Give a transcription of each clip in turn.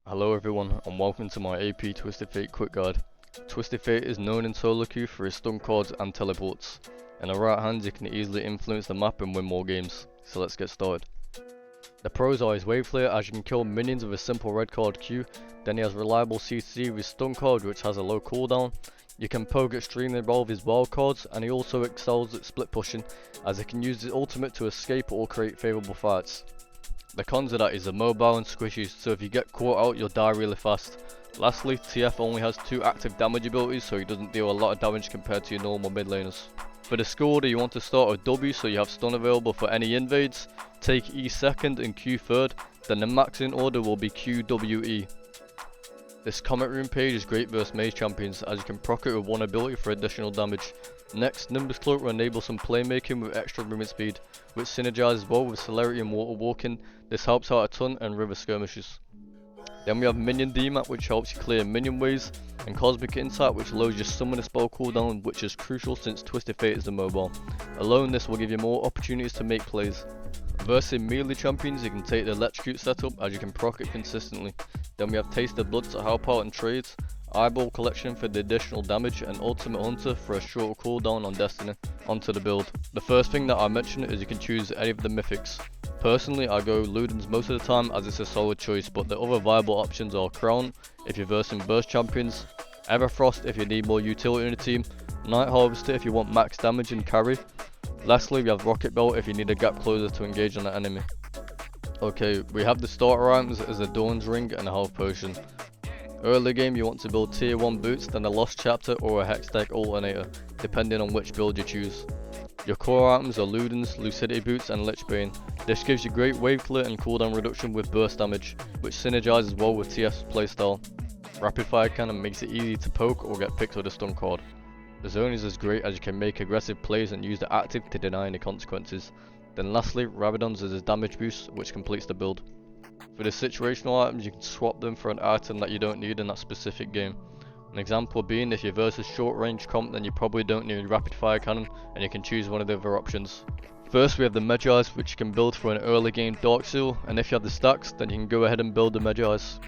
Hello everyone and welcome to my AP Twisted Fate quick guide. Twisted Fate is known in solo queue for his stun cards and teleports. In the right hand you can easily influence the map and win more games, so let's get started. The pros are his wave flare, as you can kill minions with a simple red card Q. Then he has reliable CC with his stun card, which has a low cooldown. You can poke extremely well with his wild cards, and he also excels at split pushing, as he can use his ultimate to escape or create favourable fights. The cons of that is they're mobile and squishy, so if you get caught out you'll die really fast. Lastly, TF only has 2 active damage abilities, so he doesn't deal a lot of damage compared to your normal mid laners. For the skill order, you want to start with W so you have stun available for any invades, take E second and Q third, then the max in order will be QWE. This comment room page is great versus mage champions, as you can proc it with one ability for additional damage. Next, Nimbus Cloak will enable some playmaking with extra movement speed, which synergizes well with celerity and water walking. This helps out a ton and river skirmishes. Then we have Minion DMAT, which helps you clear minion waves, and Cosmic Insight, which lowers your summoner spell cooldown, which is crucial since Twisted Fate is a mobile. Alone, this will give you more opportunities to make plays. Versus melee champions, you can take the Electrocute setup, as you can proc it consistently. Then we have Taste of Blood to help out in trades, Eyeball Collection for the additional damage, and Ultimate Hunter for a shorter cooldown on Destiny. Onto the build. The first thing that I mentioned is you can choose any of the mythics. Personally, I go Ludens most of the time as it's a solid choice, but the other viable options are Crown if you're versing burst champions, Everfrost if you need more utility in the team, Night Harvester if you want max damage and carry. Lastly, we have Rocket Belt if you need a gap closer to engage on the enemy. Okay, we have the starter items as a Dawn's Ring and a Health Potion. Early game you want to build tier 1 boots, then a Lost Chapter or a Hex Deck Alternator, depending on which build you choose. Your core items are Ludens, Lucidity Boots and Lichbane. This gives you great wave clear and cooldown reduction with burst damage, which synergizes well with TF's playstyle. Rapid Fire Cannon makes it easy to poke or get picked with a stun card. The zone is as great as you can make aggressive plays and use the active to deny any consequences. Then lastly, Rabadons is a damage boost which completes the build. For the situational items, you can swap them for an item that you don't need in that specific game. An example being, if you're versus short range comp, then you probably don't need Rapid Fire Cannon and you can choose one of the other options. First we have the Medjais, which you can build for an early game Dark Seal, and if you have the stacks then you can go ahead and build the Medjais.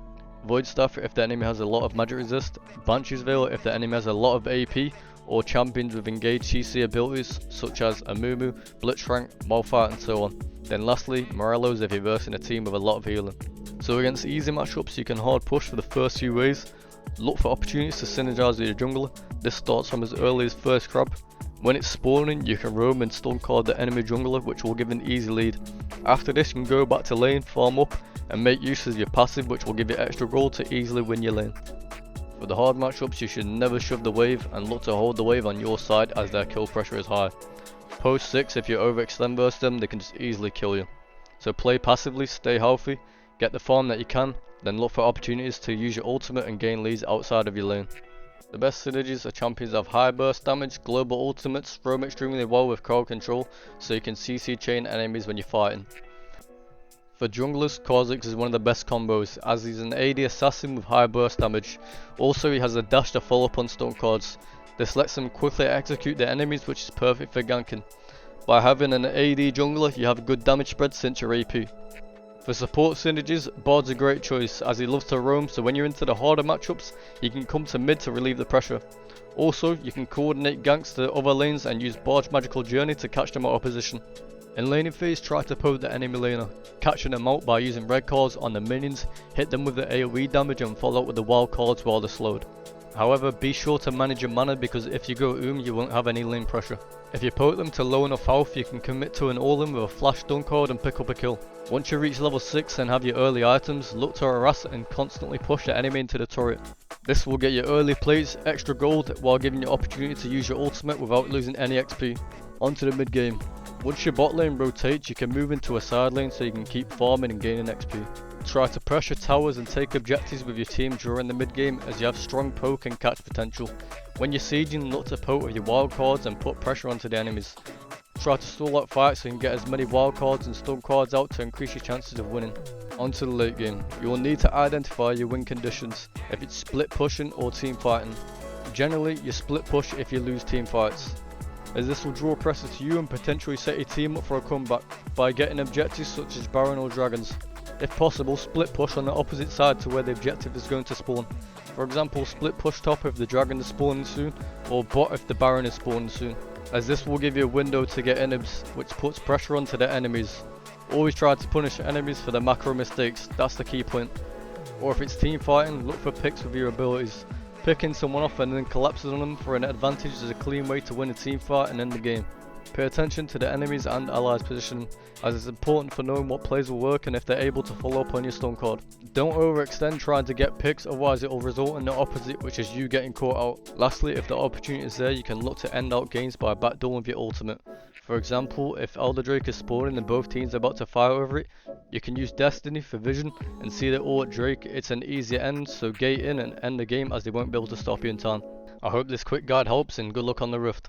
Void Staff if the enemy has a lot of magic resist, Banshee's Veil if the enemy has a lot of AP, or champions with engaged CC abilities such as Amumu, Blitzcrank, Malphite and so on. Then lastly, Morellos if you're versing a team with a lot of healing. So against easy matchups you can hard push for the first few waves. Look for opportunities to synergize with your jungler. This starts from as early as first crab. When it's spawning you can roam and stun card the enemy jungler, which will give an easy lead. After this you can go back to lane, farm up and make use of your passive, which will give you extra gold to easily win your lane. For the hard matchups you should never shove the wave and look to hold the wave on your side as their kill pressure is high. Post 6 if you overextend versus them they can just easily kill you. So play passively, stay healthy, get the farm that you can, then look for opportunities to use your ultimate and gain leads outside of your lane. The best synergies are champions that have high burst damage, global ultimates, roam extremely well with crowd control so you can CC chain enemies when you're fighting. For junglers, Kha'Zix is one of the best combos as he's an AD assassin with high burst damage. Also he has a dash to follow up on stun cards. This lets him quickly execute their enemies, which is perfect for ganking. By having an AD jungler you have a good damage spread since your AP. For support synergies, Bard's a great choice as he loves to roam, so when you're into the harder matchups he can come to mid to relieve the pressure. Also you can coordinate ganks to other lanes and use Bard's magical journey to catch them out of position. In laning phase, try to poke the enemy laner, catching them out by using red cards on the minions, hit them with the AoE damage and follow up with the wild cards while they're slowed. However, be sure to manage your mana because if you go you won't have any lane pressure. If you poke them to low enough health you can commit to an all-in with a flash stun card and pick up a kill. Once you reach level 6 and have your early items, look to harass and constantly push the enemy into the turret. This will get you early plays, extra gold, while giving you opportunity to use your ultimate without losing any XP. Onto the mid game. Once your bot lane rotates you can move into a side lane so you can keep farming and gaining XP. Try to pressure towers and take objectives with your team during the mid game as you have strong poke and catch potential. When you're sieging, look to poke with your wild cards and put pressure onto the enemies. Try to stall out fights so you can get as many wild cards and stun cards out to increase your chances of winning. Onto the late game. You will need to identify your win conditions, if it's split pushing or team fighting. Generally you split push if you lose team fights, as this will draw pressure to you and potentially set your team up for a comeback by getting objectives such as Baron or Dragons. If possible, split push on the opposite side to where the objective is going to spawn. For example, split push top if the dragon is spawning soon, or bot if the baron is spawning soon, as this will give you a window to get inhibs, which puts pressure onto the enemies. Always try to punish enemies for their macro mistakes, that's the key point. Or if it's team fighting, look for picks with your abilities. Picking someone off and then collapsing on them for an advantage is a clean way to win a team fight and end the game. Pay attention to the enemies and allies position, as it's important for knowing what plays will work and if they're able to follow up on your stun card. Don't overextend trying to get picks, otherwise it will result in the opposite, which is you getting caught out. Lastly, if the opportunity is there, you can look to end out games by backdoor with your ultimate. For example, if Elder Drake is spawning and both teams are about to fight over it, you can use Destiny for vision and see the ult Drake. It's an easier end, so gate in and end the game as they won't be able to stop you in time. I hope this quick guide helps and good luck on the Rift.